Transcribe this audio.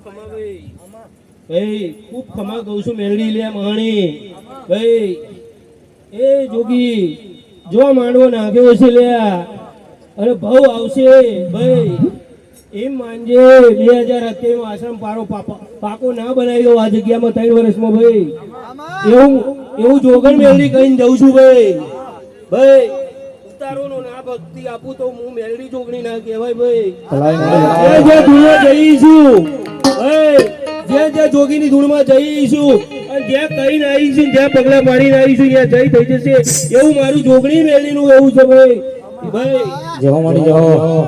ભાઈ ખૂબ ખમા કહું છું મેલડી લે મહાણી ભાઈ એ જોગી જો માંડવો નાખ્યો છે લે અરે ભાવ આવશે ભાઈ એમ માનજે 2028 માં આશ્રમ પાકો ના બનાવી દો આ જગ્યામાં 3 વર્ષમાં ભાઈ એવું જોગણ મેલડી કહીને જઉં છું ભાઈ ભાઈ ઉતારો નો ના ભક્તિ આપું તો હું મેલડી જોગણી ના કહેવાય ભાઈ જે ધૂળમાં જઈશું ભાઈ જે જોગીની ધૂળમાં જઈશું અને જે કહીને આવીશું જે પગલા મારીને આવીશું ત્યાં જઈ થઈ જશે એવું મારું જોગણી મેલડીનું એવું છે ભાઈ ભાઈ જવા મળી જાઓ